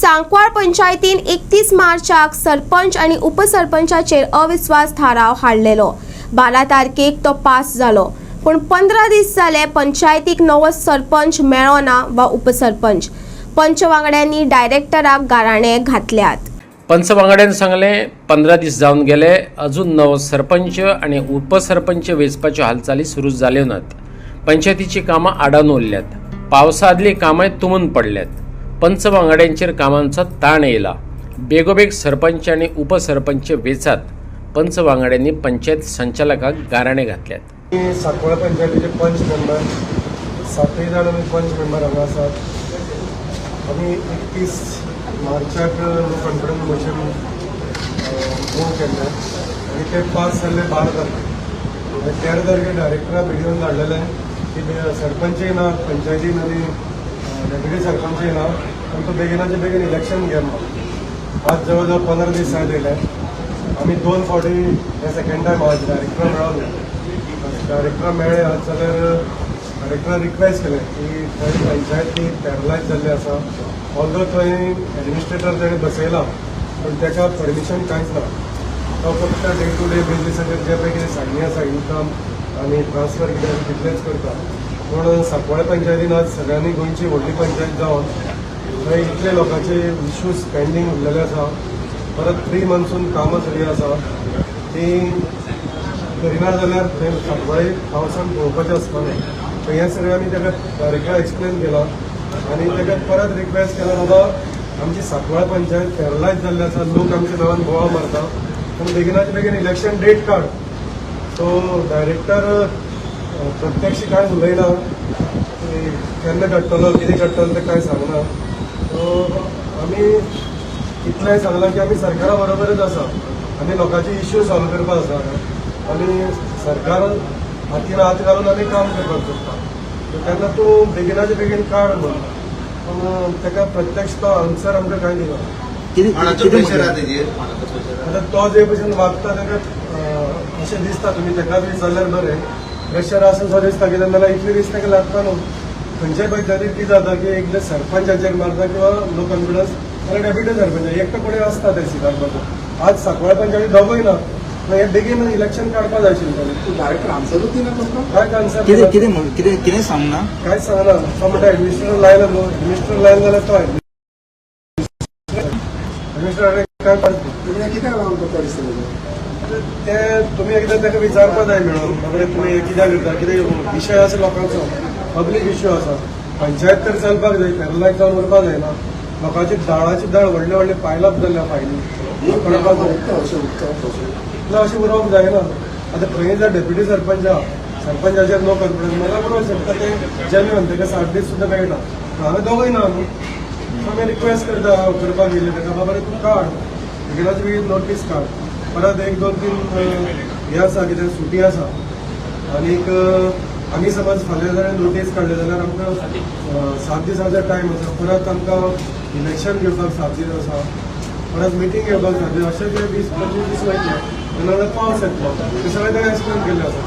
सांकवाळ पंचायतीन 31 मार्चाक सरपंच आणि उपसरपंचाचेर अविश्वास थाराव हाडलेलो। 12 तारखेक तो पास जालो, पण 15 दीस जाले पंचायतीक नवो सरपंच मेळ्ळो ना वा उपसरपंच। पंच वांगड्यांनी डायरेक्टराक गाराणे घातल्यात। पंच वांगड्यान सांगले 15 दीस जावन गेले, अजून नवो सरपंच आणि उपसरपंच वेचपाच्यो हालचाली सुरू जाल्यो नात। पंचायतीची कामां आडावन उरल्यात, पावसा आदली कामांय तुंबून पडल्यात। पंच वांगड्यांचेर कामांचो ताण येयला। बेगोबेग सरपंच आणि उपसरपंच वेचात, पंच वांगड्यांनी पंचायत संचालकाक गाराणे घातल्यात। सांकवाळ पंचायतीचे पंच मेंबर 7 जाण आमी पंच मेंबर हांगा आसात। आमी 31 मार्चाक कॉन्फरन्स मोशन मूव केल्लें आनी ते पास जाल्ले 12 तारखेक। 13 तारखेक डायरेक्टरा भिडिओन धाडलेलें की सरपंचय ना पंचायतीन आनी डेप्युटी सरपंचय ना, पण तो बेगिनाचे बेगीन इलेक्शन घे म्हणून। आज जवळ जवळ 15 दीस जाले। आमी 2 फावटी हे सेकंड टायम आज डायरेक्टरा मेळोन डायरेक्टरा मेळ्ळे आज जाल्यार डायरेक्टरा रिक्वेस्ट केलें की थंय पंचायती पॅरलायज जाल्ली आसा। ऑल्दो थंय एडमिनिस्ट्रेटर ताणें बसयला, पण ताका परमिशन कांयच ना। तो फक्त डे टू डे बेजिसाचेर जे पळय कितें सांगणी आसा इन्कम आनी ट्रान्सफर कितें तितलेंच करता। पूण सांकवाळ पंचायतीन आज सगळ्यांनी गोंयची व्हडली पंचायत जावन थंय इतले लोकांचे इश्यूज पेंडींग उरलेले आसा। परत 3 मंथसून कामां सगळीं आसा ती करिना जाल्यार थंय सांकवाळी पावसान पळोवपाचें आसपाना। सो हें सगळें आमी ताका डायरेक्टरा एक्सप्लेन केलां आनी ताका परत रिक्वेस्ट केला, बाबा आमची सांकवाळ पंचायत पॅरलायज जाल्ली आसा, लोक आमच्या नांवान बोवाळ मारता, पूण बेगिनाचे बेगीन इलेक्शन डेट काड। सो डायरेक्टर प्रत्यक्ष काय उलयना, केन्ना काडटलो कितें काडटलो तें कांय सांगना। सो आमी इतलेंय सांगलां की आमी सरकारा बरोबरच आसा आनी लोकांचे इश्यू सॉल्व करपाक आसा आनी सरकार हातीन हात घालून आमी काम करपाक सोदता। तेन्ना तूं बेगिनाचे बेगीन काड म्हणून, पूण ताका प्रत्यक्ष तो आन्सर आमकां कांय दिना। आतां तो जे भशेन वागता ताका अशें दिसता, तुमी ताका विचारल्यार बरें। प्रेशर आसा सो दिसता, कित्याक नाल्यार इतले दीस ताका लागता न्हू। खंयच्याय पंचायतीक कितें जाता की एकदां सरपंचाचेर मारता किंवा लो कॉन्फिडन्स जाल्यार डेप्युटी सरपंच एकटो कोणी आसता ते सिटार बसून। आज सांकवाळ पंचायती दोगूय ना, हे बेगीन इलेक्शन काडपाक जाय आशिल्लें। डायरेक्टर आन्सरूच दिना तुमकां? काय आन्सर कितें सांगना? कांयच सांगना। तो म्हणटा एडमिनिस्ट्रेटर लायला न्हू, एडमिनिस्ट्रेटर लायला जाल्यार तो एडमिनिस्ट्रेटर काय करता? तुमी कित्याक लागून करता दिसता? ते तुमी एकदां ताका विचारपा जाय मेळून, बाबा तुमी कित्याक करता, कितें विशय आसा लोकांचो, पब्लीक इश्यू आसा। पंचायत तर चलपाक जाय, पॅरलायज जावन उरपाक जायना। लोकांची दाळाची दाळ व्हडले व्हडले पायलप जाल्ल्या फायली करपाक जाय, इतलें अशें उरोवप जायना। आतां खंय जर डेप्युटी सरपंच आहा, सरपंचाचेर नो कॉन्फिडन्स, म्हाका बरोबर शकता ते जेन्युअन ताका 7 दीस सुद्दां मेळटा, हांगा दोगूय ना न्हू। आमी रिक्वेस्ट करता करपाक गेले ताका, बाबा रे तूं काड बेगिनाची बेगीन नोटीस काड। परत 1, 2, 3 हे आसा कितें सुटी आसा आनीक आमी समज फाल्यां जर नोटीस काडले जाल्यार आमकां 7 दिसाचो टायम आसा। परत आमकां इलेक्शन घेवपाक 7 दीस आसा, परत मिटींग घेवपाक 7 दीस, अशें जे 20-25 दीस वयतले, नाजाल्यार पावस येतलो। हे सगळें ताका एक्सप्लेन केल्लें आसा।